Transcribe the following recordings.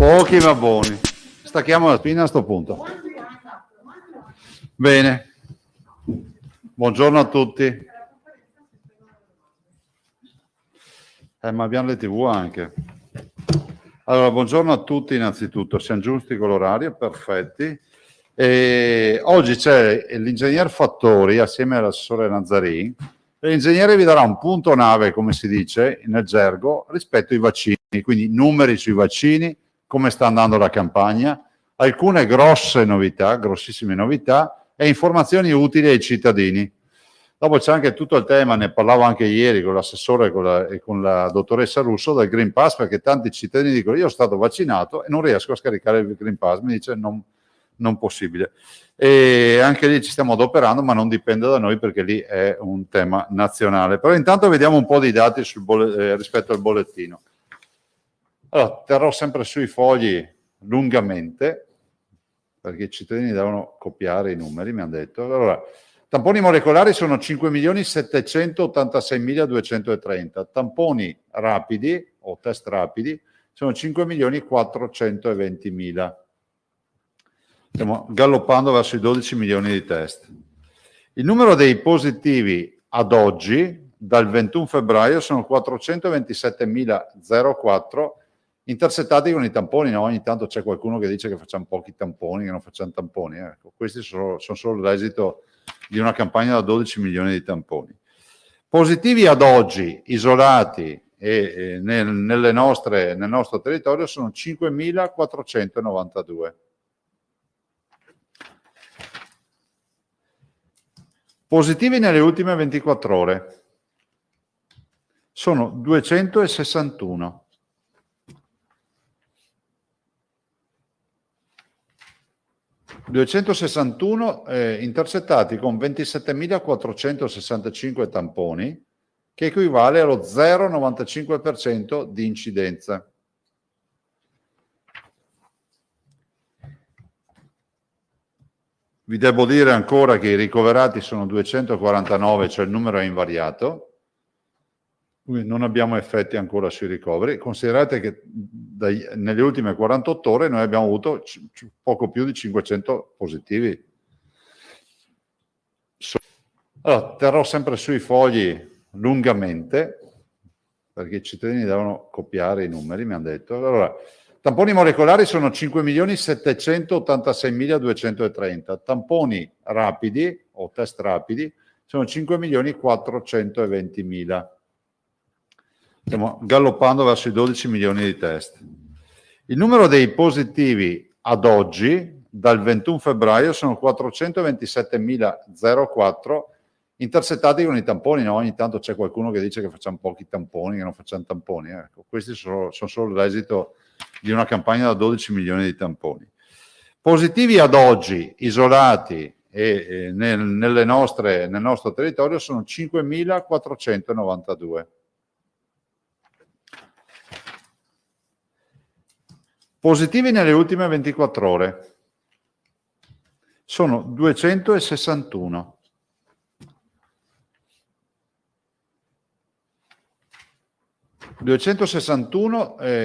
Pochi ma buoni. Stacchiamo la spina a sto punto. Bene. Buongiorno a tutti. Ma abbiamo le TV anche. Allora, buongiorno a tutti innanzitutto. Siamo giusti con l'orario, perfetti. E oggi c'è l'ingegner Fattori assieme all'assessore Nazzarin. L'ingegnere vi darà un punto nave, come si dice nel gergo, rispetto ai vaccini, quindi numeri sui vaccini, come sta andando la campagna, alcune grosse novità, grossissime novità e informazioni utili ai cittadini. Dopo c'è anche tutto il tema, ne parlavo anche ieri con l'assessore e con la dottoressa Russo del Green Pass, perché tanti cittadini dicono io sono stato vaccinato e non riesco a scaricare il Green Pass, mi dice non possibile. E anche lì ci stiamo adoperando, ma non dipende da noi perché lì è un tema nazionale. Però intanto vediamo un po' di dati rispetto al bollettino. Allora, terrò sempre sui fogli lungamente, perché i cittadini devono copiare i numeri, mi hanno detto. Allora, tamponi molecolari sono 5.786.230, tamponi rapidi o test rapidi sono 5.420.000. Stiamo galoppando verso i 12 milioni di test. Il numero dei positivi ad oggi, dal 21 febbraio, sono 427.004 intercettati con i tamponi. No? Ogni tanto c'è qualcuno che dice che facciamo pochi tamponi, che non facciamo tamponi. Ecco, questi sono solo l'esito di una campagna da 12 milioni di tamponi. Positivi ad oggi, isolati nel nostro territorio, sono 5.492. Positivi nelle ultime 24 ore sono 261. Intercettati con 27.465 tamponi, che equivale allo 0,95% di incidenza. Vi devo dire ancora che i ricoverati sono 249, cioè il numero è invariato, quindi non abbiamo effetti ancora sui ricoveri. Considerate che nelle ultime 48 ore noi abbiamo avuto poco più di 500 positivi. Allora, terrò sempre sui fogli lungamente, perché i cittadini devono copiare i numeri, mi hanno detto. Allora, tamponi molecolari sono 5.786.230, tamponi rapidi o test rapidi sono 5.420.000. Stiamo galoppando verso i 12 milioni di test. Il numero dei positivi ad oggi, dal 21 febbraio, sono 427.004 intercettati con i tamponi. No? Ogni tanto c'è qualcuno che dice che facciamo pochi tamponi, che non facciamo tamponi. Ecco, questi sono solo l'esito di una campagna da 12 milioni di tamponi. Positivi ad oggi, isolati nel nostro territorio, sono 5.492. Positivi nelle ultime 24 ore sono 261.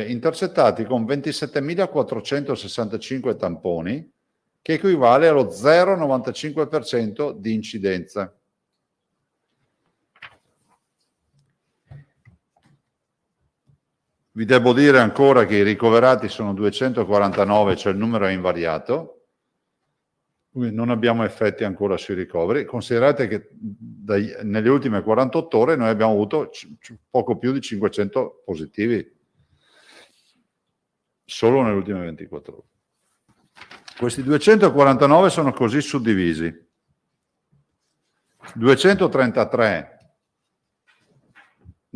Intercettati con 27.465 tamponi, che equivale allo 0,95% di incidenza. Vi devo dire ancora che i ricoverati sono 249, cioè il numero è invariato, quindi non abbiamo effetti ancora sui ricoveri. Considerate che nelle ultime 48 ore noi abbiamo avuto poco più di 500 positivi, solo nelle ultime 24 ore. Questi 249 sono così suddivisi: 233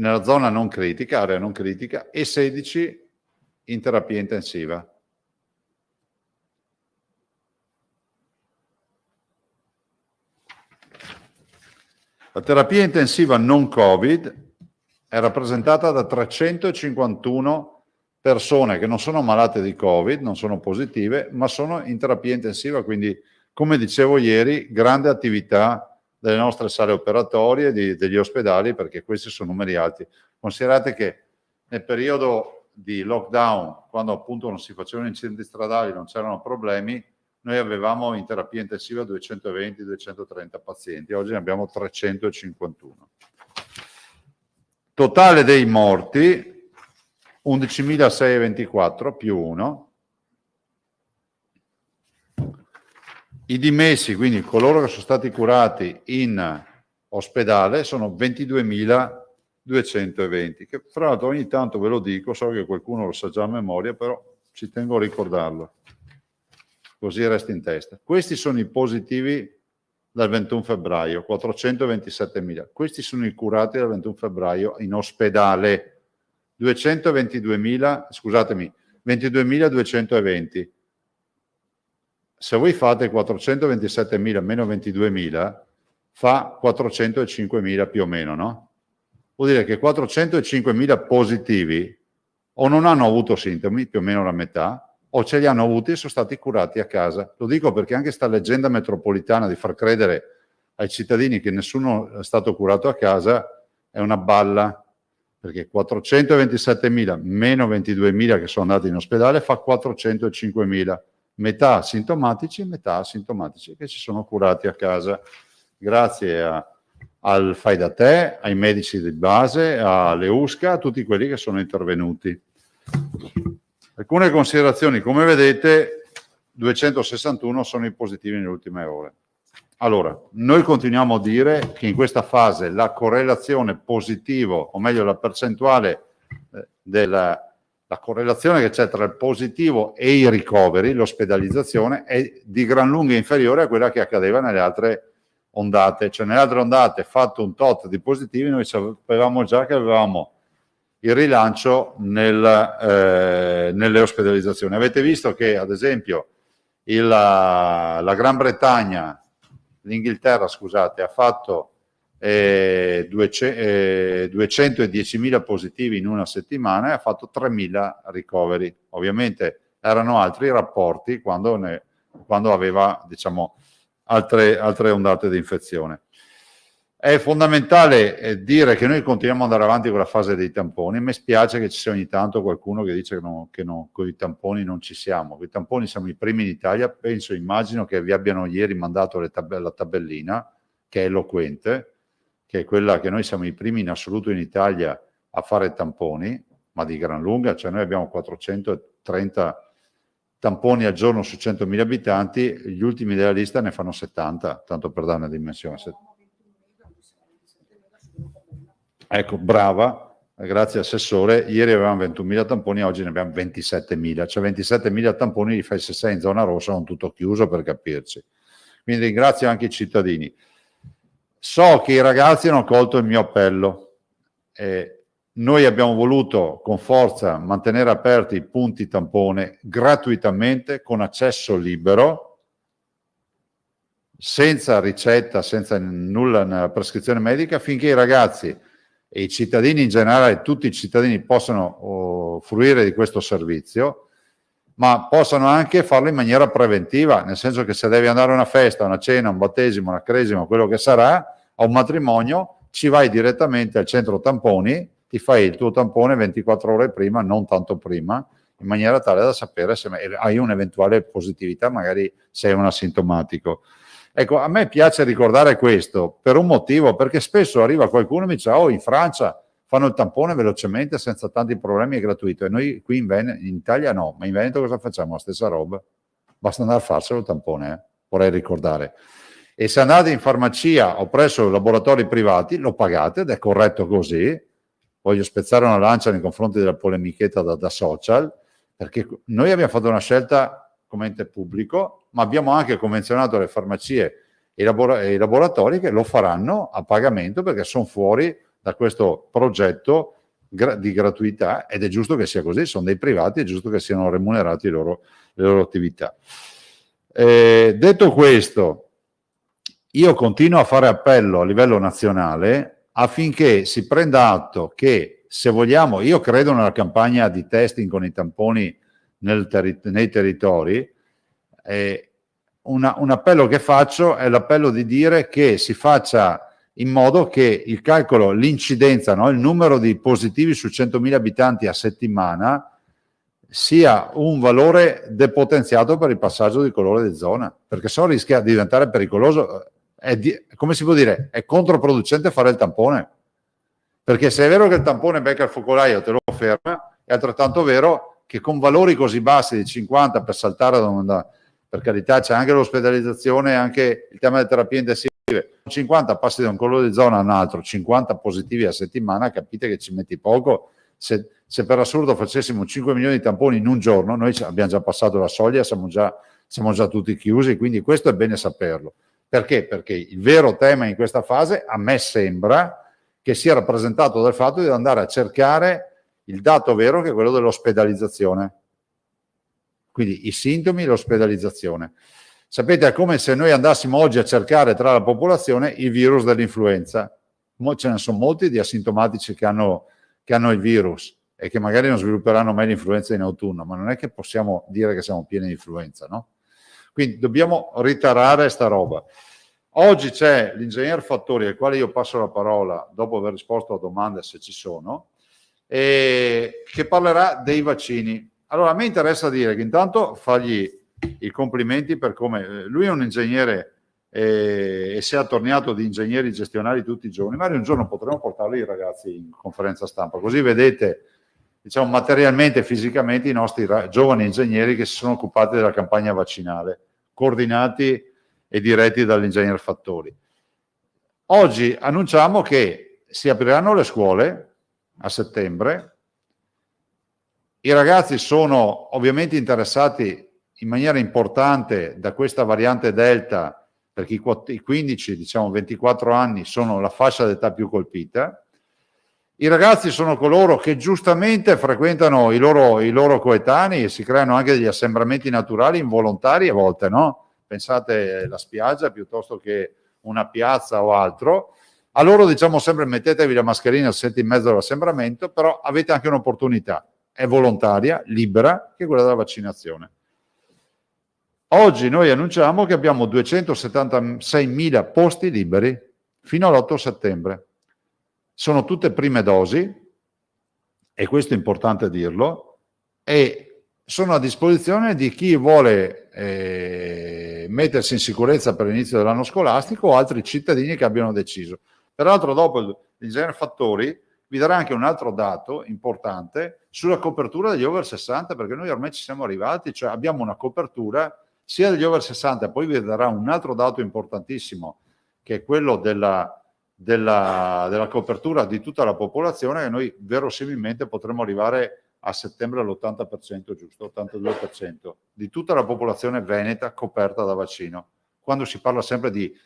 nella zona non critica, area non critica, e 16 in terapia intensiva. La terapia intensiva non Covid è rappresentata da 351 persone che non sono malate di Covid, non sono positive, ma sono in terapia intensiva, quindi, come dicevo ieri, grande attività delle nostre sale operatorie, degli ospedali, perché questi sono numeri alti. Considerate che nel periodo di lockdown, quando appunto non si facevano incidenti stradali, non c'erano problemi, noi avevamo in terapia intensiva 220-230 pazienti, oggi ne abbiamo 351. Totale dei morti 11.624 più 1. I dimessi, quindi coloro che sono stati curati in ospedale, sono 22.220, che fra l'altro ogni tanto ve lo dico, so che qualcuno lo sa già a memoria, però ci tengo a ricordarlo, così resta in testa. Questi sono i positivi dal 21 febbraio, 427.000. Questi sono i curati dal 21 febbraio in ospedale, 22.220. Se voi fate 427.000 meno 22.000, fa 405.000 più o meno, no? Vuol dire che 405.000 positivi o non hanno avuto sintomi, più o meno la metà, o ce li hanno avuti e sono stati curati a casa. Lo dico perché anche sta leggenda metropolitana di far credere ai cittadini che nessuno è stato curato a casa è una balla, perché 427.000 meno 22.000 che sono andati in ospedale fa 405.000, metà sintomatici e metà asintomatici che si sono curati a casa grazie al fai da te, ai medici di base, alle USCA, a tutti quelli che sono intervenuti. Alcune considerazioni, come vedete 261 sono i positivi nelle ultime ore. Allora, noi continuiamo a dire che in questa fase la correlazione positivo, o meglio la percentuale la correlazione che c'è tra il positivo e i ricoveri, l'ospedalizzazione, è di gran lunga inferiore a quella che accadeva nelle altre ondate. Cioè nelle altre ondate, fatto un tot di positivi, noi sapevamo già che avevamo il rilancio nelle ospedalizzazioni. Avete visto che, ad esempio, la Gran Bretagna, l'Inghilterra, scusate, ha fatto 210.000 positivi in una settimana e ha fatto 3.000 ricoveri. Ovviamente erano altri i rapporti quando aveva, diciamo, altre ondate di infezione. È fondamentale dire che noi continuiamo ad andare avanti con la fase dei tamponi. Mi spiace che ci sia ogni tanto qualcuno che dice che con i tamponi non ci siamo. Con i tamponi siamo i primi in Italia. Immagino che vi abbiano ieri mandato la tabellina, che è eloquente, che è quella che noi siamo i primi in assoluto in Italia a fare tamponi, ma di gran lunga. Cioè noi abbiamo 430 tamponi al giorno su 100.000 abitanti, gli ultimi della lista ne fanno 70, tanto per dare una dimensione. Ecco, brava, grazie Assessore, ieri avevamo 21.000 tamponi, oggi ne abbiamo 27.000, cioè 27.000 tamponi li fai se sei in zona rossa, non tutto chiuso per capirci. Quindi ringrazio anche i cittadini. So che i ragazzi hanno colto il mio appello, noi abbiamo voluto con forza mantenere aperti i punti tampone gratuitamente, con accesso libero, senza ricetta, senza nulla nella prescrizione medica, finché i ragazzi e i cittadini in generale, tutti i cittadini possano fruire di questo servizio, ma possano anche farlo in maniera preventiva, nel senso che se devi andare a una festa, una cena, un battesimo, una cresima, quello che sarà, a un matrimonio, ci vai direttamente al centro tamponi, ti fai il tuo tampone 24 ore prima, non tanto prima, in maniera tale da sapere se hai un'eventuale positività, magari sei un asintomatico. Ecco, a me piace ricordare questo per un motivo, perché spesso arriva qualcuno e mi dice: oh, in Francia fanno il tampone velocemente senza tanti problemi, è gratuito, e noi qui in Italia no. Ma in Veneto cosa facciamo? La stessa roba, basta andare a farselo il tampone, vorrei ricordare. E se andate in farmacia o presso laboratori privati lo pagate, ed è corretto così. Voglio spezzare una lancia nei confronti della polemichetta da social, perché noi abbiamo fatto una scelta come ente pubblico, ma abbiamo anche convenzionato le farmacie e i laboratori che lo faranno a pagamento, perché sono fuori da questo progetto di gratuità, ed è giusto che sia così, sono dei privati, è giusto che siano remunerati le loro attività. Detto questo, io continuo a fare appello a livello nazionale affinché si prenda atto che, se vogliamo, io credo nella campagna di testing con i tamponi nei territori. Un appello che faccio è l'appello di dire che si faccia in modo che il calcolo, l'incidenza, no? Il numero di positivi su 100.000 abitanti a settimana sia un valore depotenziato per il passaggio di colore di zona, perché se no rischia di diventare pericoloso. Come si può dire? È controproducente fare il tampone, perché se è vero che il tampone becca il focolaio, te lo ferma, è altrettanto vero che con valori così bassi di 50 per saltare da onda, per carità c'è anche l'ospedalizzazione, anche il tema delle terapie intensive, 50 passi da un colore di zona a un altro, 50 positivi a settimana, capite che ci metti poco. Se per assurdo facessimo 5 milioni di tamponi in un giorno, noi abbiamo già passato la soglia, siamo già tutti chiusi, quindi questo è bene saperlo. Perché? Perché il vero tema in questa fase, a me sembra, che sia rappresentato dal fatto di andare a cercare il dato vero, che è quello dell'ospedalizzazione. Quindi i sintomi e l'ospedalizzazione. Sapete, è come se noi andassimo oggi a cercare tra la popolazione il virus dell'influenza. Ce ne sono molti di asintomatici che hanno il virus e che magari non svilupperanno mai l'influenza in autunno, ma non è che possiamo dire che siamo pieni di influenza, no? Quindi dobbiamo ritarare sta roba. Oggi c'è l'ingegner Fattori, al quale io passo la parola dopo aver risposto a domande se ci sono, che parlerà dei vaccini. Allora, a me interessa dire che intanto fargli i complimenti per come lui è un ingegnere e si è attorniato di ingegneri gestionali tutti i giorni. Magari un giorno potremo portarli i ragazzi in conferenza stampa, così vedete, diciamo, materialmente e fisicamente i nostri giovani ingegneri che si sono occupati della campagna vaccinale, coordinati e diretti dall'ingegner Fattori. Oggi annunciamo che si apriranno le scuole a settembre. I ragazzi sono ovviamente interessati in maniera importante da questa variante Delta, perché i 15, diciamo 24 anni sono la fascia d'età più colpita. I ragazzi sono coloro che giustamente frequentano i loro coetanei e si creano anche degli assembramenti naturali involontari a volte, no? Pensate alla spiaggia piuttosto che una piazza o altro. A loro diciamo sempre mettetevi la mascherina, siete in mezzo all'assembramento, però avete anche un'opportunità, è volontaria, libera, che è quella della vaccinazione. Oggi noi annunciamo che abbiamo 276.000 posti liberi fino all'8 settembre. Sono tutte prime dosi, e questo è importante dirlo, e sono a disposizione di chi vuole mettersi in sicurezza per l'inizio dell'anno scolastico o altri cittadini che abbiano deciso. Peraltro dopo l'ingegner Fattori vi darà anche un altro dato importante sulla copertura degli over 60, perché noi ormai ci siamo arrivati, cioè abbiamo una copertura sia degli over 60, poi vi darà un altro dato importantissimo, che è quello della copertura di tutta la popolazione, che noi verosimilmente potremo arrivare a settembre all'80%, giusto? 82% di tutta la popolazione veneta coperta da vaccino. Quando si parla sempre di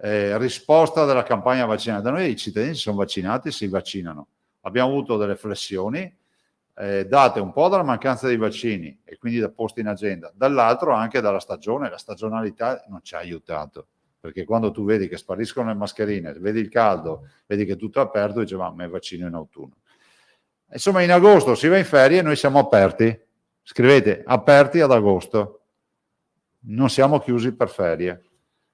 risposta della campagna vaccinale, da noi i cittadini si sono vaccinati, si vaccinano. Abbiamo avuto delle flessioni date un po' dalla mancanza dei vaccini e quindi da posti in agenda, dall'altro anche dalla stagione. La stagionalità non ci ha aiutato, perché quando tu vedi che spariscono le mascherine, vedi il caldo, vedi che tutto è aperto, dici ma me vaccino in autunno. Insomma, in agosto si va in ferie e noi siamo aperti. Scrivete aperti ad agosto, non siamo chiusi per ferie.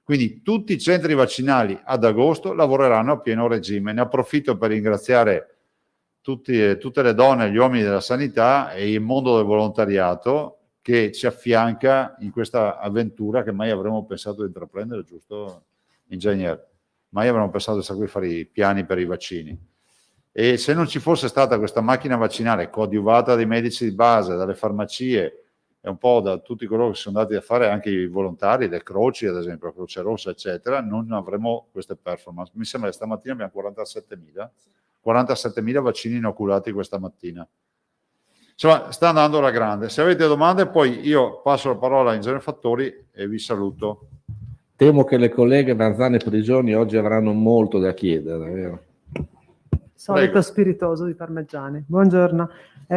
Quindi tutti i centri vaccinali ad agosto lavoreranno a pieno regime. Ne approfitto per ringraziare tutte le donne e gli uomini della sanità e il mondo del volontariato che ci affianca in questa avventura che mai avremmo pensato di intraprendere, giusto, ingegnere? Mai avremmo pensato di fare i piani per i vaccini. E se non ci fosse stata questa macchina vaccinale coadiuvata dai medici di base, dalle farmacie e un po' da tutti coloro che sono andati a fare, anche i volontari, le croci, ad esempio, la Croce Rossa, eccetera, non avremmo queste performance. Mi sembra che stamattina abbiamo 47.000 vaccini inoculati questa mattina. Insomma, sta andando alla grande. Se avete domande, poi io passo la parola a Ingegnere Fattori e vi saluto. Temo che le colleghe Marzane e Prigioni oggi avranno molto da chiedere, vero? Solito Prego. spiritoso di Parmigiani. Buongiorno.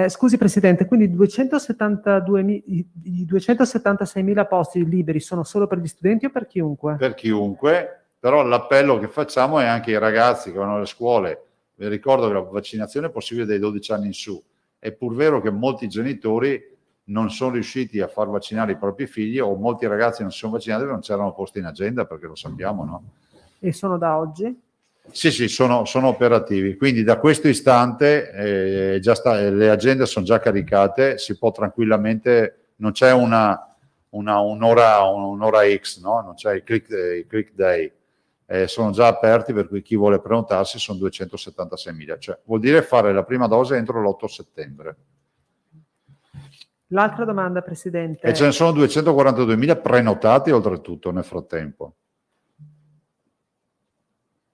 Scusi Presidente, quindi i 276.000 posti liberi sono solo per gli studenti o per chiunque? Per chiunque, però l'appello che facciamo è anche ai ragazzi che vanno alle scuole. Vi ricordo che la vaccinazione è possibile dai 12 anni in su. È pur vero che molti genitori non sono riusciti a far vaccinare i propri figli, o molti ragazzi non si sono vaccinati perché non c'erano posti in agenda, perché lo sappiamo, no? E sono da oggi? Sì, sì, sono operativi, quindi da questo istante le agende sono già caricate, si può tranquillamente, non c'è un'ora X, no? Non c'è il click day, sono già aperti, per cui chi vuole prenotarsi sono 276.000, cioè vuol dire fare la prima dose entro l'8 settembre. L'altra domanda, Presidente. E ce ne sono 242.000 prenotati oltretutto nel frattempo.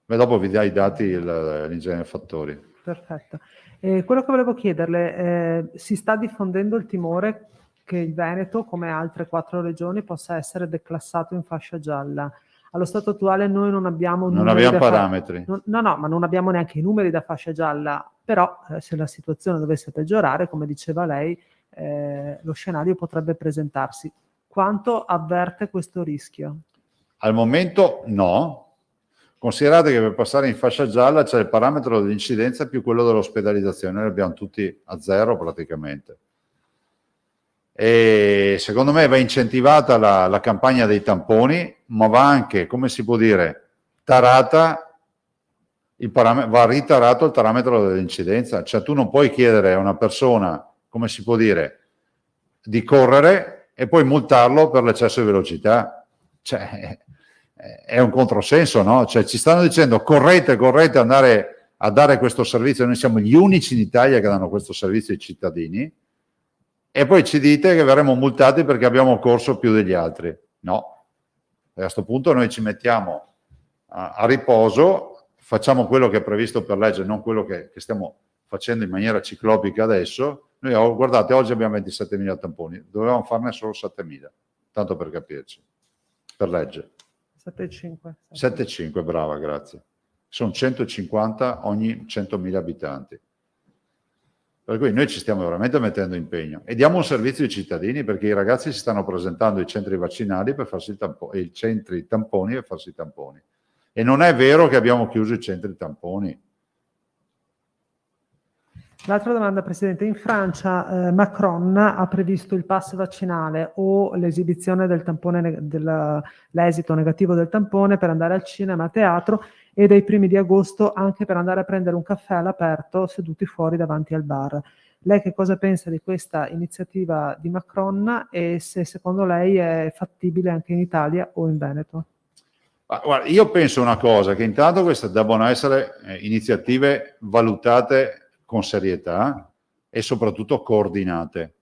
Beh, dopo vi dai i dati l'ingegnere Fattori. Perfetto. Quello che volevo chiederle, si sta diffondendo il timore che il Veneto, come altre 4 regioni, possa essere declassato in fascia gialla. Allo stato attuale noi non abbiamo Non numeri abbiamo da parametri. No, ma non abbiamo neanche i numeri da fascia gialla, però se la situazione dovesse peggiorare, come diceva lei, lo scenario potrebbe presentarsi. Quanto avverte questo rischio? Al momento no. Considerate che per passare in fascia gialla c'è il parametro dell'incidenza più quello dell'ospedalizzazione, noi li abbiamo tutti a zero praticamente. E secondo me va incentivata la campagna dei tamponi, ma va anche, come si può dire, tarata va ritarato il parametro dell'incidenza. Cioè tu non puoi chiedere a una persona, come si può dire, di correre e poi multarlo per l'eccesso di velocità. Cioè, è un controsenso, no? Cioè ci stanno dicendo correte, andare a dare questo servizio, noi siamo gli unici in Italia che danno questo servizio ai cittadini, e poi ci dite che verremo multati perché abbiamo corso più degli altri. No, e a questo punto noi ci mettiamo a riposo, facciamo quello che è previsto per legge, non quello che stiamo facendo in maniera ciclopica adesso. Noi, guardate, oggi abbiamo 27.000 tamponi, dovevamo farne solo 7.000, tanto per capirci, per legge. 7,5, brava, grazie. Sono 150 ogni 100.000 abitanti. Per cui noi ci stiamo veramente mettendo impegno e diamo un servizio ai cittadini, perché i ragazzi si stanno presentando ai centri vaccinali per farsi i centri tamponi per farsi i tamponi. E non è vero che abbiamo chiuso i centri tamponi. L'altra domanda, Presidente. In Francia Macron ha previsto il pass vaccinale o l'esibizione del tampone, l'esito negativo del tampone per andare al cinema, a teatro, e dai primi di agosto anche per andare a prendere un caffè all'aperto seduti fuori davanti al bar. Lei che cosa pensa di questa iniziativa di Macron e se secondo lei è fattibile anche in Italia o in Veneto? Guarda, io penso una cosa, che intanto queste devono essere iniziative valutate con serietà e soprattutto coordinate,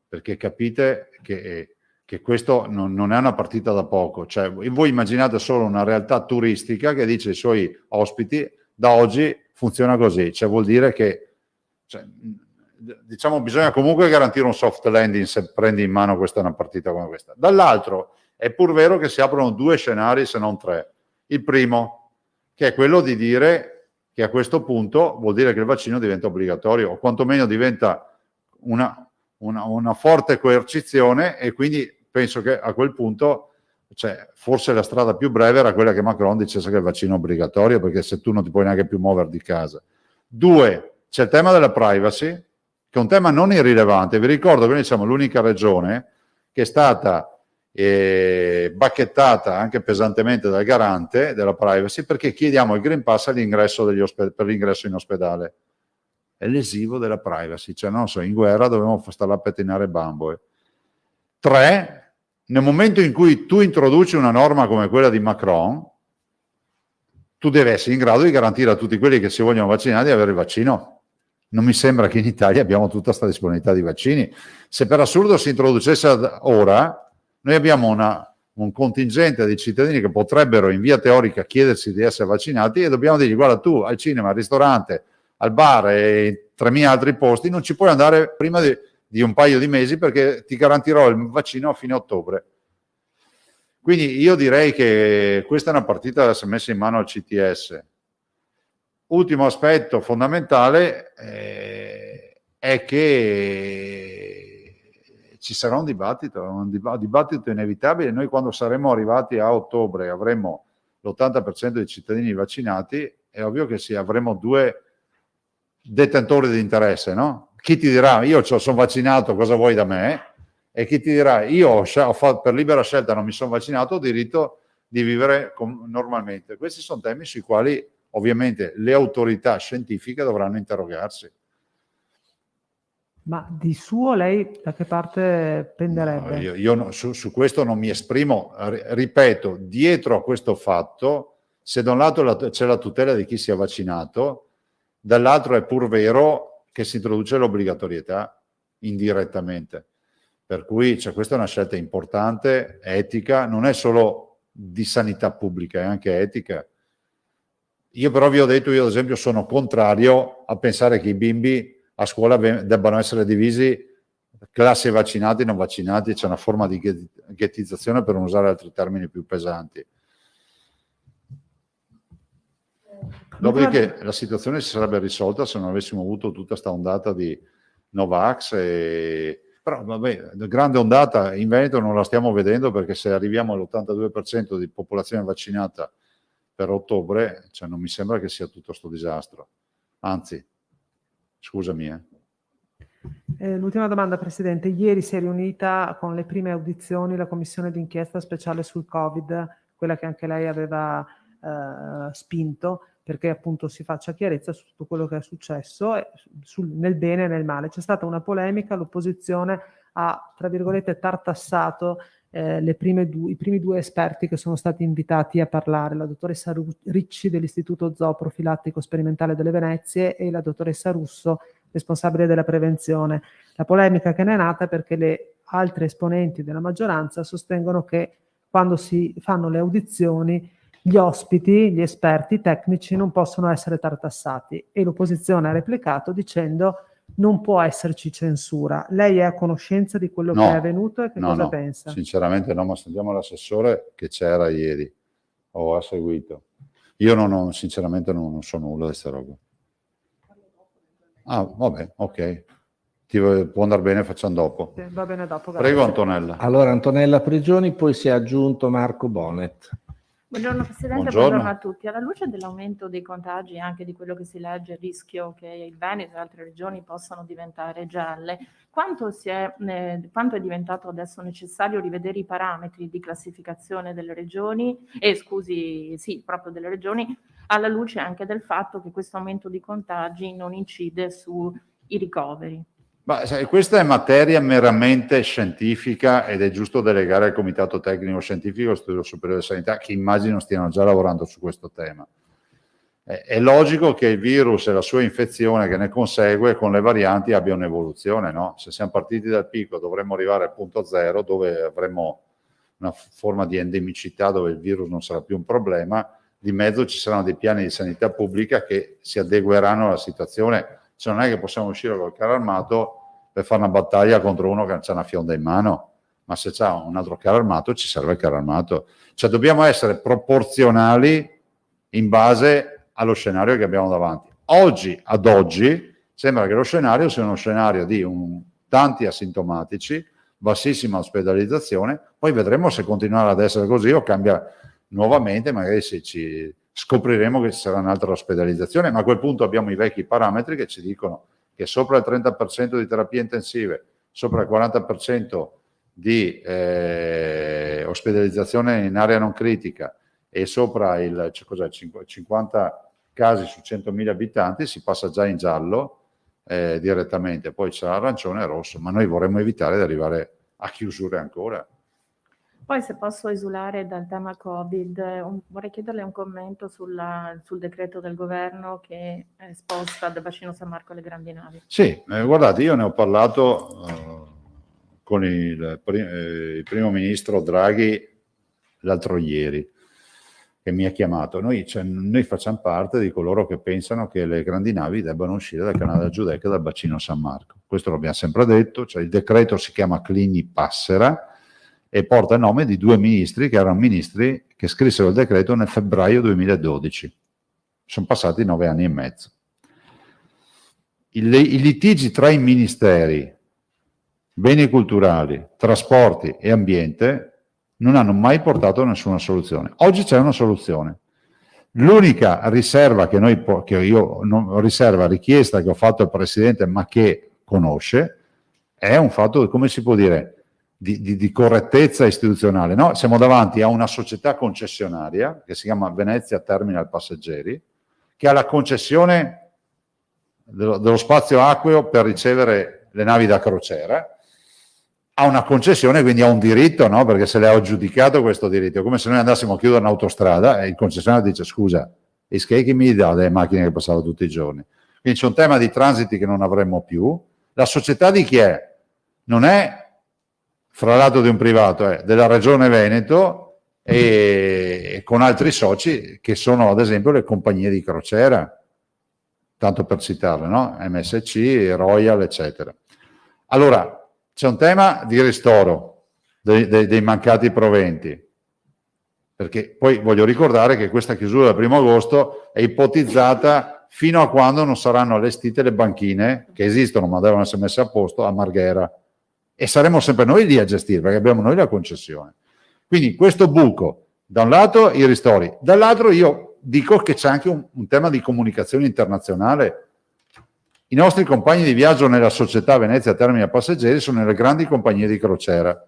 perché capite che questo non è una partita da poco. Cioè, voi immaginate solo una realtà turistica che dice ai suoi ospiti: da oggi funziona così, cioè vuol dire che, cioè, diciamo, bisogna comunque garantire un soft landing se prendi in mano una partita come questa. Dall'altro è pur vero che si aprono 2 scenari, se non 3. Il primo, che è quello di dire che a questo punto vuol dire che il vaccino diventa obbligatorio, o quantomeno diventa una forte coercizione, e quindi penso che a quel punto, cioè, forse la strada più breve era quella che Macron dicesse che il vaccino è obbligatorio, perché se tu non ti puoi neanche più muovere di casa. 2, c'è il tema della privacy, che è un tema non irrilevante. Vi ricordo che noi siamo l'unica regione che è stata bacchettata anche pesantemente dal garante della privacy, perché chiediamo il Green Pass all'ingresso per l'ingresso in ospedale. È lesivo della privacy, cioè non so, in guerra dovevamo stare a pettinare bambole. 3, nel momento in cui tu introduci una norma come quella di Macron, tu devi essere in grado di garantire a tutti quelli che si vogliono vaccinare di avere il vaccino. Non mi sembra che in Italia abbiamo tutta questa disponibilità di vaccini. Se per assurdo si introducesse ora, noi abbiamo un contingente di cittadini che potrebbero in via teorica chiedersi di essere vaccinati, e dobbiamo dirgli: guarda, tu al cinema, al ristorante, al bar e 3.000 altri posti non ci puoi andare prima di un paio di mesi, perché ti garantirò il vaccino a fine ottobre. Quindi io direi che questa è una partita da essere messa in mano al CTS. Ultimo aspetto fondamentale è che ci sarà un dibattito inevitabile. Noi, quando saremo arrivati a ottobre, avremo l'80% dei cittadini vaccinati, è ovvio che sì, avremo 2 detentori di interesse, no? Chi ti dirà: io sono vaccinato, cosa vuoi da me? E chi ti dirà: io per libera scelta non mi sono vaccinato, ho diritto di vivere normalmente. Questi sono temi sui quali ovviamente le autorità scientifiche dovranno interrogarsi. Ma di suo lei da che parte penderebbe? No, io su questo non mi esprimo, ripeto, dietro a questo fatto, se da un lato c'è la tutela di chi si è vaccinato, dall'altro è pur vero che si introduce l'obbligatorietà indirettamente. Per cui questa è una scelta importante, etica, non è solo di sanità pubblica, è anche etica. Io però vi ho detto, io ad esempio sono contrario a pensare che i bimbi a scuola debbano essere divisi classi vaccinati e non vaccinati, c'è una forma di ghettizzazione per non usare altri termini più pesanti. Dopodiché la situazione si sarebbe risolta se non avessimo avuto tutta questa ondata di Novax, però vabbè, grande ondata in Veneto non la stiamo vedendo, perché se arriviamo all'82% di popolazione vaccinata per ottobre, non mi sembra che sia tutto sto disastro. Anzi, scusami. L'ultima domanda, Presidente. Ieri si è riunita con le prime audizioni la commissione d'inchiesta speciale sul Covid, quella che anche lei aveva spinto, perché appunto si faccia chiarezza su tutto quello che è successo, nel bene e nel male. C'è stata una polemica, l'opposizione ha, tra virgolette, tartassato i primi due esperti che sono stati invitati a parlare, la dottoressa Ricci dell'Istituto Zooprofilattico Sperimentale delle Venezie e la dottoressa Russo, responsabile della prevenzione. La polemica che ne è nata perché le altre esponenti della maggioranza sostengono che quando si fanno le audizioni gli ospiti, gli esperti tecnici non possono essere tartassati, e l'opposizione ha replicato dicendo non può esserci censura. Lei è a conoscenza di quello che è avvenuto e che cosa pensa? Sinceramente no, ma sentiamo l'assessore che c'era ieri, ha seguito. Io sinceramente non so nulla di questa roba. Ah, vabbè, ok. Può andare bene, facciamo dopo. Sì, va bene dopo. Prego, grazie. Antonella. Allora, Antonella Prigioni, poi si è aggiunto Marco Bonet. Buongiorno Presidente, buongiorno a tutti. Alla luce dell'aumento dei contagi e anche di quello che si legge, il rischio che il Veneto e altre regioni possano diventare gialle, quanto è diventato adesso necessario rivedere i parametri di classificazione delle regioni, proprio delle regioni, alla luce anche del fatto che questo aumento di contagi non incide sui ricoveri? Questa è materia meramente scientifica ed è giusto delegare al Comitato Tecnico Scientifico Studio Superiore di Sanità, che immagino stiano già lavorando su questo tema. È logico che il virus e la sua infezione che ne consegue con le varianti abbia un'evoluzione, no? Se siamo partiti dal picco dovremmo arrivare al punto zero, dove avremo una forma di endemicità dove il virus non sarà più un problema. Di mezzo ci saranno dei piani di sanità pubblica che si adegueranno alla situazione. Cioè non è che possiamo uscire col carro armato per fare una battaglia contro uno che ha una fionda in mano, ma se c'è un altro carro armato ci serve il carro armato. Cioè dobbiamo essere proporzionali in base allo scenario che abbiamo davanti. Ad oggi sembra che lo scenario sia uno scenario di tanti asintomatici, bassissima ospedalizzazione, poi vedremo se continuerà ad essere così o cambia nuovamente, magari se ci scopriremo che ci sarà un'altra ospedalizzazione, ma a quel punto abbiamo i vecchi parametri che ci dicono che sopra il 30% di terapie intensive, sopra il 40% di ospedalizzazione in area non critica e sopra il 50 casi su 100.000 abitanti si passa già in giallo direttamente, poi c'è arancione e rosso, ma noi vorremmo evitare di arrivare a chiusure ancora. Poi, se posso esulare dal tema Covid, vorrei chiederle un commento sul decreto del governo che sposta dal bacino San Marco alle grandi navi. Sì, guardate, io ne ho parlato con il primo ministro Draghi l'altro ieri, che mi ha chiamato. Noi facciamo parte di coloro che pensano che le grandi navi debbano uscire dal canale del Giudecca e dal bacino San Marco. Questo l'abbiamo sempre detto, il decreto si chiama Clini-Passera e porta il nome di due ministri che erano ministri che scrissero il decreto nel febbraio 2012. Sono passati 9 anni e mezzo. I litigi tra i ministeri, beni culturali, trasporti e ambiente non hanno mai portato a nessuna soluzione. Oggi c'è una soluzione. L'unica riserva richiesta che ho fatto al Presidente, ma che conosce, è un fatto, come si può dire, di correttezza istituzionale, no? Siamo davanti a una società concessionaria che si chiama Venezia Terminal Passeggeri, che ha la concessione dello spazio acqueo per ricevere le navi da crociera, ha una concessione, quindi ha un diritto, no? Perché se le ha aggiudicato questo diritto. È come se noi andassimo a chiudere un'autostrada e il concessionario dice: scusa, e chi mi dà delle macchine che passano tutti i giorni? Quindi c'è un tema di transiti che non avremo più. La società di chi è? Non è fra l'altro di un privato, è della Regione Veneto e con altri soci che sono ad esempio le compagnie di crociera, tanto per citarle, no? MSC, Royal, eccetera. Allora, c'è un tema di ristoro dei mancati proventi, perché poi voglio ricordare che questa chiusura del 1° agosto è ipotizzata fino a quando non saranno allestite le banchine, che esistono ma devono essere messe a posto, a Marghera, e saremo sempre noi lì a gestire, perché abbiamo noi la concessione. Quindi questo buco, da un lato i ristori, dall'altro io dico che c'è anche un tema di comunicazione internazionale. I nostri compagni di viaggio nella società Venezia Terminal Passeggeri sono nelle grandi compagnie di crociera.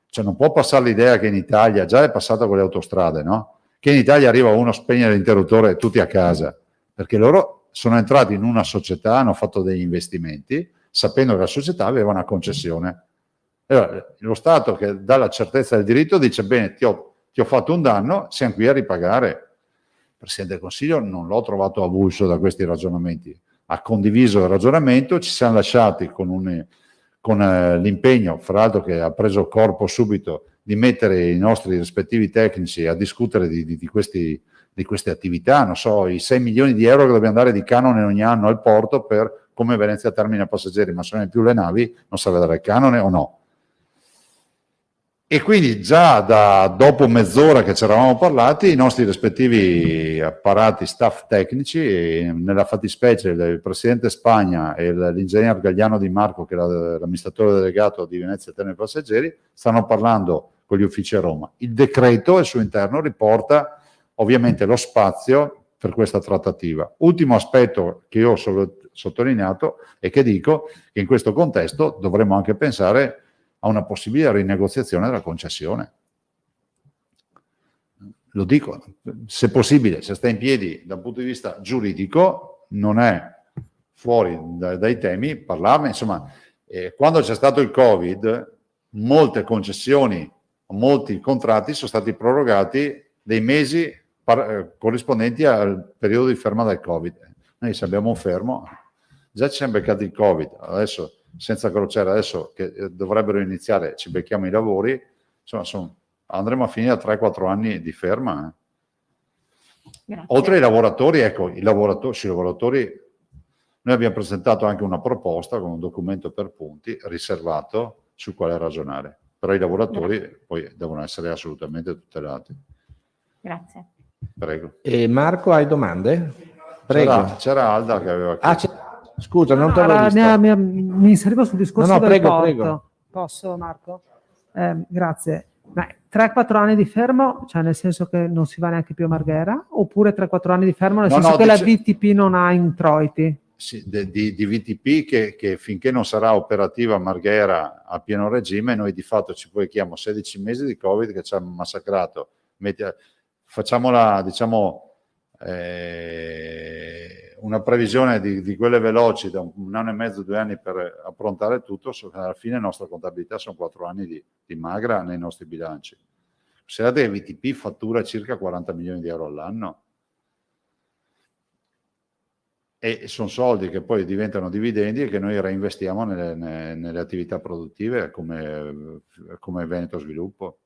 Cioè non può passare l'idea che in Italia, già è passata con le autostrade, no? Che in Italia arriva uno, spegne l'interruttore e tutti a casa, perché loro sono entrati in una società, hanno fatto degli investimenti, sapendo che la società aveva una concessione. Allora, lo Stato che dà la certezza del diritto dice: bene, ti ho fatto un danno, siamo qui a ripagare. Il Presidente del Consiglio non l'ho trovato avulso da questi ragionamenti. Ha condiviso il ragionamento, ci siamo lasciati con l'impegno, fra l'altro che ha preso corpo subito, di mettere i nostri rispettivi tecnici a discutere di queste attività, non so, i 6 milioni di euro che dobbiamo dare di canone ogni anno al porto per come Venezia Terminal Passeggeri, ma se non è più le navi, non sa vedere il canone o no? E quindi già dopo mezz'ora che ci eravamo parlati, i nostri rispettivi apparati, staff tecnici, e nella fattispecie il Presidente Spagna e l'ingegner Gagliano Di Marco, che è l'amministratore delegato di Venezia Terminal Passeggeri, stanno parlando con gli uffici a Roma. Il decreto al suo interno riporta ovviamente lo spazio per questa trattativa. Ultimo aspetto che io ho sottolineato e che dico che in questo contesto dovremmo anche pensare a una possibile rinegoziazione della concessione. Lo dico, se possibile, se sta in piedi dal punto di vista giuridico, non è fuori dai temi parlarne. Insomma, quando c'è stato il Covid, molte concessioni, molti contratti sono stati prorogati dei mesi corrispondenti al periodo di ferma del Covid. Noi se abbiamo un fermo, già ci siamo beccati il Covid, adesso senza crociera, adesso che dovrebbero iniziare, ci becchiamo i lavori, insomma, andremo a finire a 3-4 anni di ferma. Oltre ai lavoratori, ecco, sui lavoratori, noi abbiamo presentato anche una proposta con un documento per punti riservato sul quale ragionare, però i lavoratori poi devono essere assolutamente tutelati. Grazie. Prego. E Marco, hai domande? Prego. C'era Alda che aveva chiesto. Scusa, non te l'ho visto. Mi inserivo sul discorso del prego, porto. prego. Posso, Marco? Grazie. 3-4 anni di fermo, cioè nel senso che non si va neanche più a Marghera, oppure 3-4 anni di fermo nel senso che la VTP non ha introiti? Sì, di VTP che finché non sarà operativa a Marghera a pieno regime, noi di fatto ci chiamo 16 mesi di Covid che ci ha massacrato. Facciamola, diciamo, una previsione di quelle veloci da 1 anno e mezzo, 2 anni per approntare tutto. Alla fine la nostra contabilità sono 4 anni di magra nei nostri bilanci. Considerate che VTP fattura circa 40 milioni di euro all'anno e sono soldi che poi diventano dividendi e che noi reinvestiamo nelle attività produttive come Veneto Sviluppo,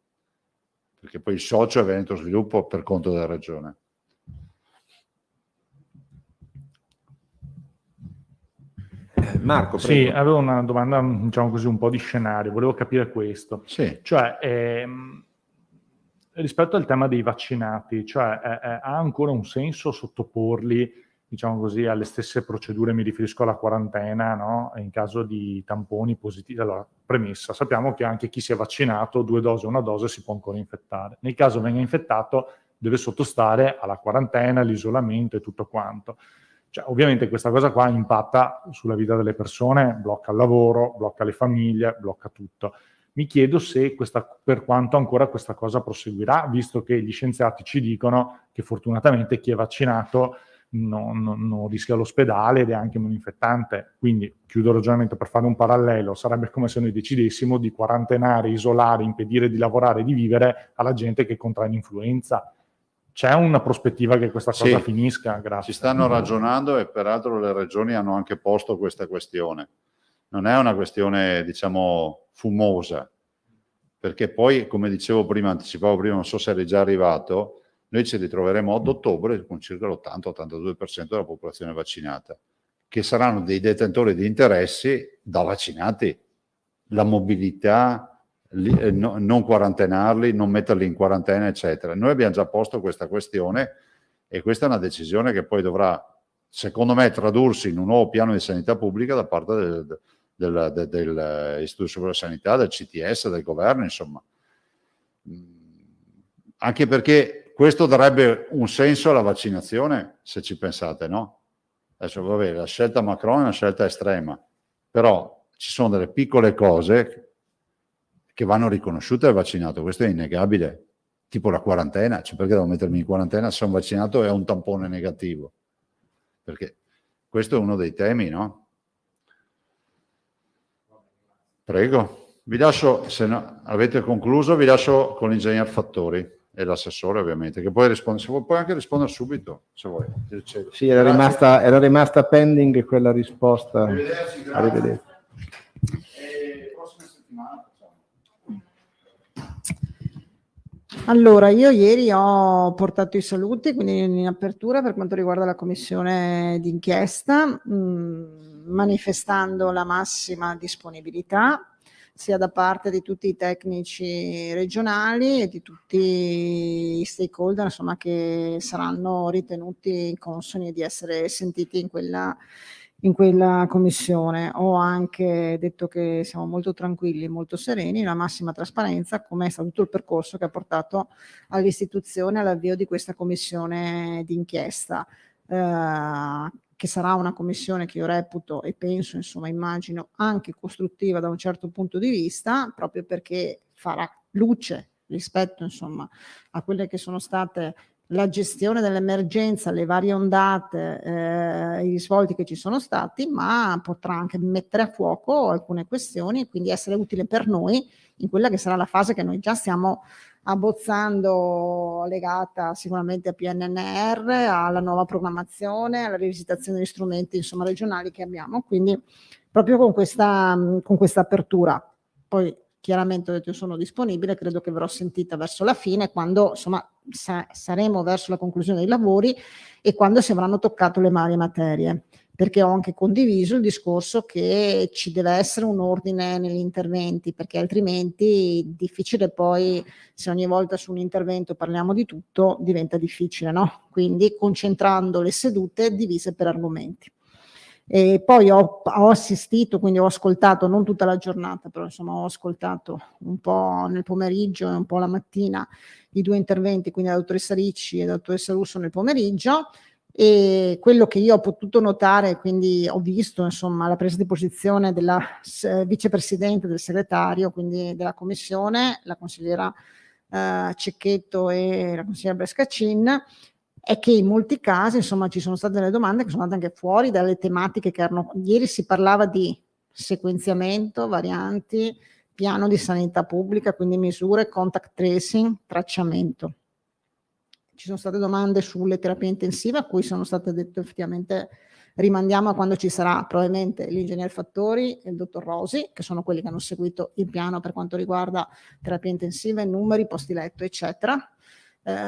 perché poi il socio è Veneto Sviluppo per conto della regione. Marco, sì, prego. avevo una domanda, diciamo così, un po' di scenario, volevo capire questo. Sì. Cioè, rispetto al tema dei vaccinati, cioè, ha ancora un senso sottoporli, diciamo così, alle stesse procedure, mi riferisco alla quarantena, no? In caso di tamponi positivi. Allora, premessa, sappiamo che anche chi si è vaccinato, 2 dosi o 1 dose, si può ancora infettare. Nel caso venga infettato, deve sottostare alla quarantena, all'isolamento e tutto quanto. Cioè, ovviamente questa cosa qua impatta sulla vita delle persone, blocca il lavoro, blocca le famiglie, blocca tutto. Mi chiedo se per quanto ancora questa cosa proseguirà, visto che gli scienziati ci dicono che fortunatamente chi è vaccinato non rischia l'ospedale ed è anche meno infettante. Quindi chiudo il ragionamento per fare un parallelo: sarebbe come se noi decidessimo di quarantenare, isolare, impedire di lavorare e di vivere alla gente che contrae l'influenza. C'è una prospettiva che questa cosa finisca? Grazie. Ci stanno ragionando e peraltro le regioni hanno anche posto questa questione. Non è una questione, diciamo, fumosa, perché poi, come dicevo prima, anticipavo prima, non so se eri già arrivato, noi ci ritroveremo ad ottobre con circa l'80-82% della popolazione vaccinata, che saranno dei detentori di interessi da vaccinati. La mobilità, non quarantenarli, non metterli in quarantena, eccetera. Noi abbiamo già posto questa questione e questa è una decisione che poi dovrà, secondo me, tradursi in un nuovo piano di sanità pubblica da parte dell'Istituto Superiore di Sanità, del CTS, del governo, insomma. Anche perché questo darebbe un senso alla vaccinazione, se ci pensate, no? Adesso, vabbè, la scelta Macron è una scelta estrema, però ci sono delle piccole cose che vanno riconosciute al vaccinato, questo è innegabile, tipo la quarantena, cioè perché devo mettermi in quarantena se sono vaccinato e ho un tampone negativo? Perché questo è uno dei temi, no? Prego, vi lascio, se no, avete concluso, vi lascio con l'ingegner Fattori e l'assessore ovviamente, che poi risponde, se vuoi puoi anche rispondere subito, se vuoi. Sì, era rimasta pending quella risposta. Arrivederci, grazie. Arrivederci. Prossima settimana facciamo. Allora, io ieri ho portato i saluti, quindi in apertura per quanto riguarda la commissione d'inchiesta, manifestando la massima disponibilità sia da parte di tutti i tecnici regionali e di tutti i stakeholder, insomma, che saranno ritenuti consoni di essere sentiti in quella commissione. Ho anche detto che siamo molto tranquilli, molto sereni, la massima trasparenza, come è stato tutto il percorso che ha portato all'istituzione, all'avvio di questa commissione d'inchiesta, che sarà una commissione che io reputo e penso, insomma, immagino anche costruttiva da un certo punto di vista, proprio perché farà luce rispetto, insomma, a quelle che sono state la gestione dell'emergenza, le varie ondate, i risvolti che ci sono stati, ma potrà anche mettere a fuoco alcune questioni e quindi essere utile per noi in quella che sarà la fase che noi già stiamo abbozzando, legata sicuramente a PNNR, alla nuova programmazione, alla rivisitazione degli strumenti, insomma, regionali che abbiamo. Quindi proprio con questa apertura. Poi chiaramente ho detto, io sono disponibile, credo che verrò sentita verso la fine, quando, insomma, saremo verso la conclusione dei lavori e quando si avranno toccato le varie materie, perché ho anche condiviso il discorso che ci deve essere un ordine negli interventi, perché altrimenti è difficile, poi se ogni volta su un intervento parliamo di tutto diventa difficile, no? Quindi concentrando le sedute divise per argomenti. E poi ho assistito, quindi ho ascoltato, non tutta la giornata, però insomma ho ascoltato un po' nel pomeriggio e un po' la mattina i due interventi, quindi la dottoressa Ricci e la dottoressa Russo nel pomeriggio, e quello che io ho potuto notare, quindi ho visto, insomma, la presa di posizione della vicepresidente, del segretario, quindi della commissione, la consigliera Cecchetto e la consigliera Brescacin, è che in molti casi, insomma, ci sono state delle domande che sono andate anche fuori dalle tematiche che erano. Ieri si parlava di sequenziamento, varianti, piano di sanità pubblica, quindi misure, contact tracing, tracciamento. Ci sono state domande sulle terapie intensive, a cui sono state dette effettivamente rimandiamo a quando ci sarà probabilmente l'ingegner Fattori e il dottor Rosi, che sono quelli che hanno seguito il piano per quanto riguarda terapie intensive, numeri, posti letto, eccetera.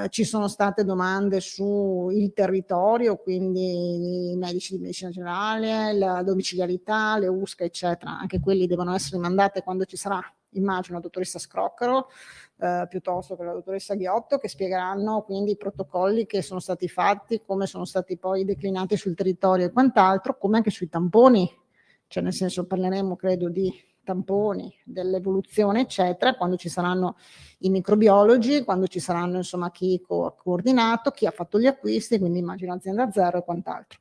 Ci sono state domande sul territorio, quindi i medici di medicina generale, la domiciliarità, le USCA, eccetera. Anche quelli devono essere rimandate quando ci sarà, immagino, la dottoressa Scroccaro, piuttosto che la dottoressa Ghiotto, che spiegheranno quindi i protocolli che sono stati fatti, come sono stati poi declinati sul territorio e quant'altro, come anche sui tamponi. Cioè, nel senso, parleremo, credo, di tamponi, dell'evoluzione, eccetera, quando ci saranno i microbiologi, quando ci saranno, insomma, chi ha coordinato, chi ha fatto gli acquisti, quindi immagino azienda zero e quant'altro.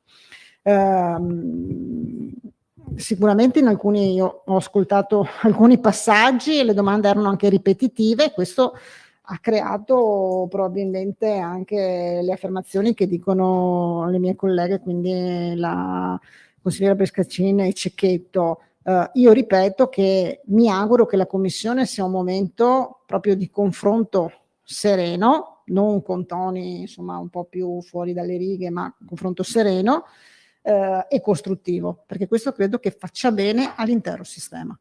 sicuramente in alcuni, io ho ascoltato alcuni passaggi e le domande erano anche ripetitive, questo ha creato probabilmente anche le affermazioni che dicono le mie colleghe, quindi la consigliera Pescaccin e Cecchetto. Io ripeto che mi auguro che la Commissione sia un momento proprio di confronto sereno, non con toni insomma un po' più fuori dalle righe, ma un confronto sereno e costruttivo, perché questo credo che faccia bene all'intero sistema.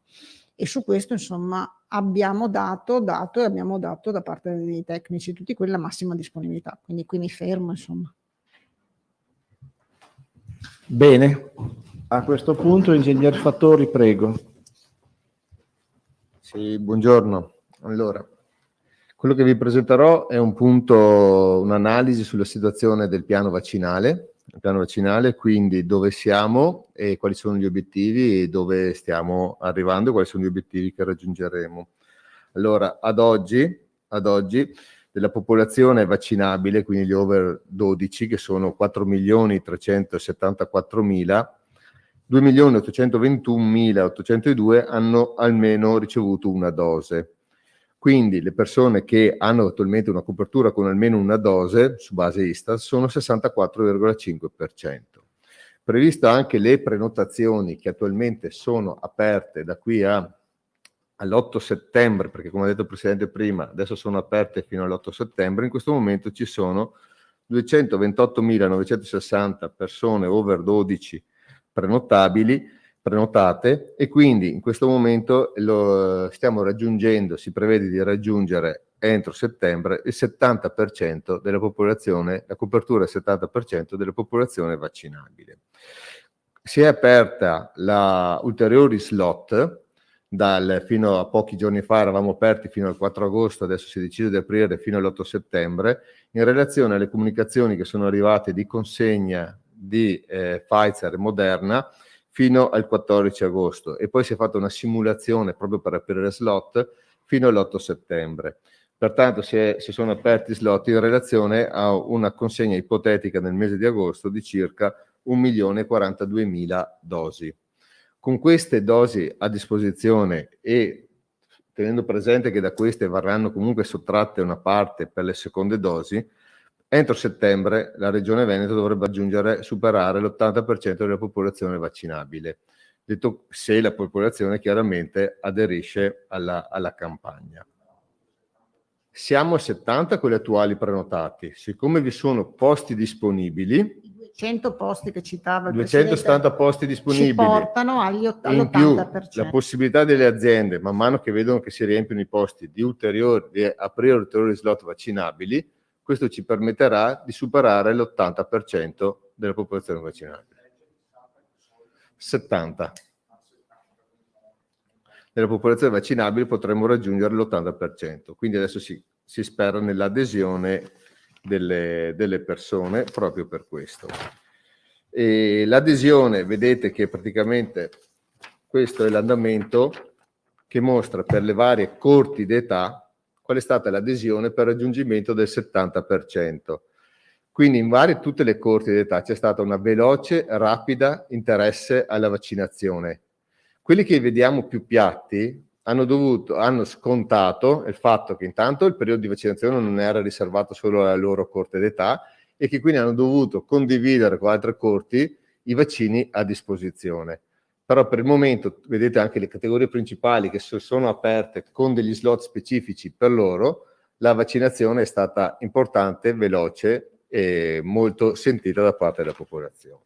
E su questo insomma abbiamo dato e abbiamo dato da parte dei tecnici tutti quelli la massima disponibilità, quindi qui mi fermo insomma. Bene, a questo punto ingegner Fattori, prego. Sì, buongiorno. Allora, quello che vi presenterò è un punto, un'analisi sulla situazione del piano vaccinale, quindi dove siamo e quali sono gli obiettivi e dove stiamo arrivando e quali sono gli obiettivi che raggiungeremo. Allora, ad oggi della popolazione vaccinabile, quindi gli over 12, che sono 4.374.000, 2.821.802 hanno almeno ricevuto una dose. Quindi le persone che hanno attualmente una copertura con almeno una dose su base Istat sono 64,5%. Previsto anche le prenotazioni che attualmente sono aperte da qui all'8 settembre, perché come ha detto il Presidente prima, adesso sono aperte fino all'8 settembre, in questo momento ci sono 228.960 persone over 12 prenotate e quindi in questo momento lo stiamo raggiungendo, si prevede di raggiungere entro settembre il 70% della popolazione, la copertura del 70% della popolazione vaccinabile. Si è aperta la ulteriori slot, fino a pochi giorni fa eravamo aperti fino al 4 agosto, adesso si decide di aprire fino all'8 settembre, in relazione alle comunicazioni che sono arrivate di consegna di Pfizer e Moderna fino al 14 agosto e poi si è fatta una simulazione proprio per aprire slot fino all'8 settembre. Pertanto si sono aperti slot in relazione a una consegna ipotetica nel mese di agosto di circa 1.042.000 dosi. Con queste dosi a disposizione e tenendo presente che da queste verranno comunque sottratte una parte per le seconde dosi, entro settembre la Regione Veneto dovrebbe superare l'80% della popolazione vaccinabile, detto se la popolazione chiaramente aderisce alla campagna. Siamo a 70 con gli attuali prenotati, siccome vi sono posti disponibili, 200 posti che citava il 270 posti disponibili, ci portano all'80%. In più la possibilità delle aziende, man mano che vedono che si riempiono i posti, di aprire ulteriori slot vaccinabili, questo ci permetterà di superare l'80% della popolazione vaccinabile. 70 della popolazione vaccinabile potremmo raggiungere l'80%, quindi adesso si spera nell'adesione delle persone proprio per questo. E l'adesione, vedete che praticamente questo è l'andamento che mostra per le varie corti d'età qual è stata l'adesione per raggiungimento del 70%. Quindi in tutte le corti d'età c'è stata una veloce, rapida interesse alla vaccinazione. Quelli che vediamo più piatti hanno scontato il fatto che intanto il periodo di vaccinazione non era riservato solo alla loro corte d'età e che quindi hanno dovuto condividere con altre corti i vaccini a disposizione. Però per il momento vedete anche le categorie principali che sono aperte con degli slot specifici per loro, la vaccinazione è stata importante, veloce e molto sentita da parte della popolazione.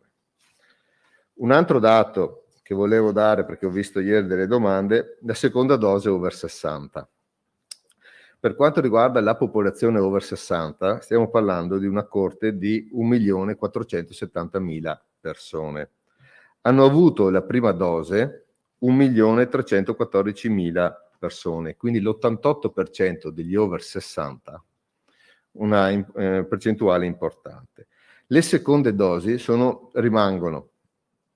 Un altro dato che volevo dare, perché ho visto ieri delle domande, la seconda dose over 60. Per quanto riguarda la popolazione over 60, stiamo parlando di una corte di 1.470.000 persone. Hanno avuto la prima dose 1.314.000 persone, quindi l'88% degli over 60, una percentuale importante. Le seconde dosi rimangono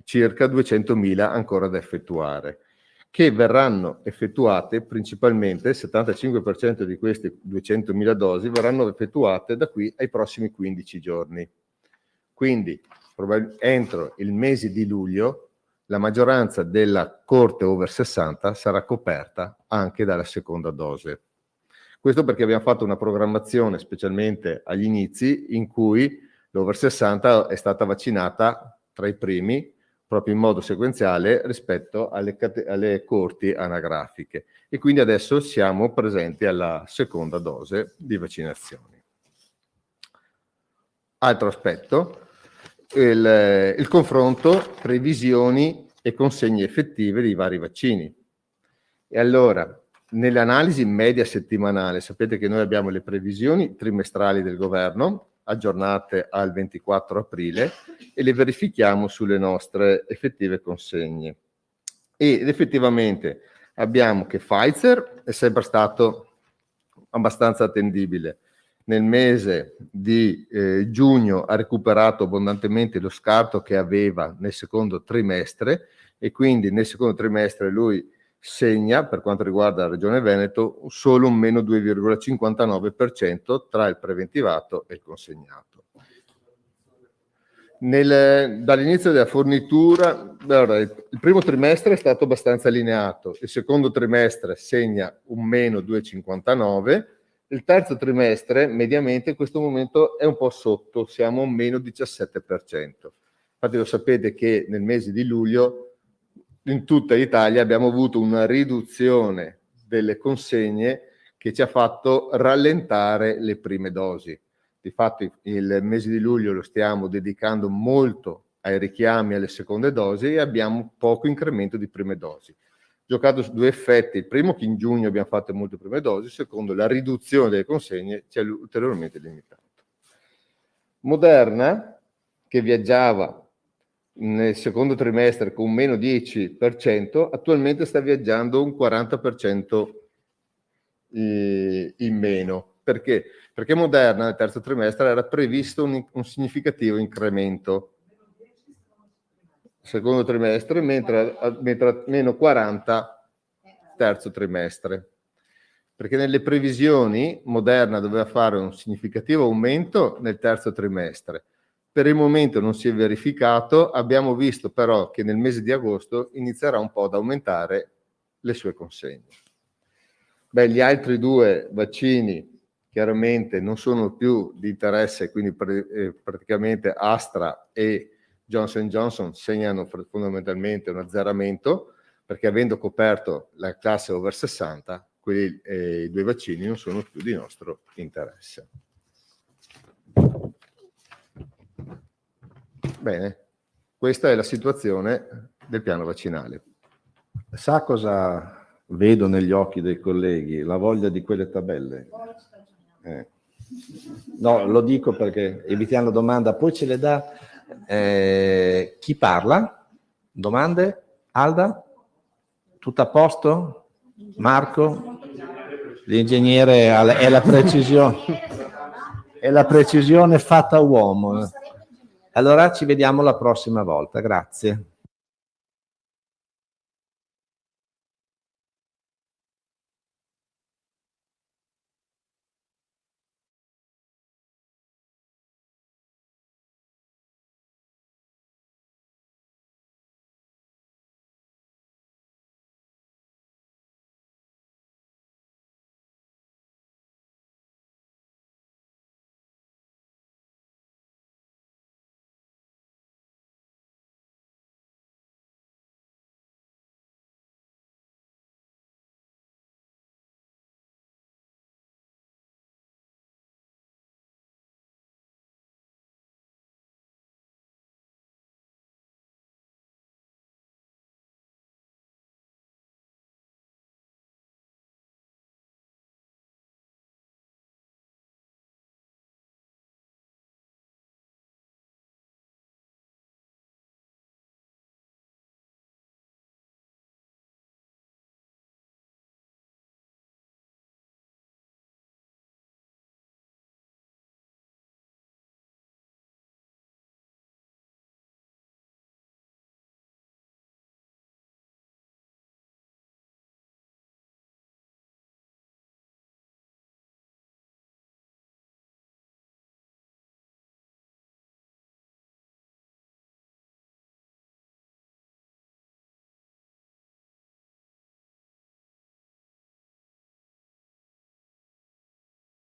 circa 200.000 ancora da effettuare, che verranno effettuate principalmente, il 75% di queste 200.000 dosi verranno effettuate da qui ai prossimi 15 giorni. Quindi entro il mese di luglio la maggioranza della corte over 60 sarà coperta anche dalla seconda dose. Questo perché abbiamo fatto una programmazione, specialmente agli inizi, in cui l'over 60 è stata vaccinata tra i primi, proprio in modo sequenziale rispetto alle corti anagrafiche. E quindi adesso siamo presenti alla seconda dose di vaccinazioni. Altro aspetto, il confronto, previsioni e consegne effettive dei vari vaccini. E allora, nelle analisi media settimanale, sapete che noi abbiamo le previsioni trimestrali del governo, aggiornate al 24 aprile, e le verifichiamo sulle nostre effettive consegne. Ed effettivamente abbiamo che Pfizer è sempre stato abbastanza attendibile. Nel mese di giugno ha recuperato abbondantemente lo scarto che aveva nel secondo trimestre, e quindi nel secondo trimestre lui segna, per quanto riguarda la Regione Veneto, solo un meno 2,59% tra il preventivato e il consegnato. Dall'inizio della fornitura, allora, il primo trimestre è stato abbastanza allineato, il secondo trimestre segna un meno 2,59%, il terzo trimestre mediamente in questo momento è un po' sotto, siamo a un meno 17%. Infatti lo sapete che nel mese di luglio in tutta l'Italia abbiamo avuto una riduzione delle consegne che ci ha fatto rallentare le prime dosi. Difatti il mese di luglio lo stiamo dedicando molto ai richiami alle seconde dosi e abbiamo poco incremento di prime dosi. Giocato su due effetti: il primo, che in giugno abbiamo fatto molte prime dosi; il secondo, la riduzione delle consegne ci ha ulteriormente limitato. Moderna, che viaggiava nel secondo trimestre con meno 10%, attualmente sta viaggiando un 40% in meno. Perché? Perché Moderna nel terzo trimestre era previsto un significativo incremento secondo trimestre, mentre meno 40 terzo trimestre. Perché nelle previsioni Moderna doveva fare un significativo aumento nel terzo trimestre. Per il momento non si è verificato, abbiamo visto però che nel mese di agosto inizierà un po' ad aumentare le sue consegne. Beh, gli altri due vaccini chiaramente non sono più di interesse, quindi praticamente Astra e Johnson & Johnson segnano fondamentalmente un azzeramento, perché avendo coperto la classe over 60, i due vaccini non sono più di nostro interesse. Bene, questa è la situazione del piano vaccinale. Sa cosa vedo negli occhi dei colleghi? La voglia di quelle tabelle. No, lo dico perché evitiamo la domanda, poi ce le dà chi parla? Domande? Alda? Tutto a posto? Marco? L'ingegnere è la precisione fatta uomo. Allora ci vediamo la prossima volta, grazie.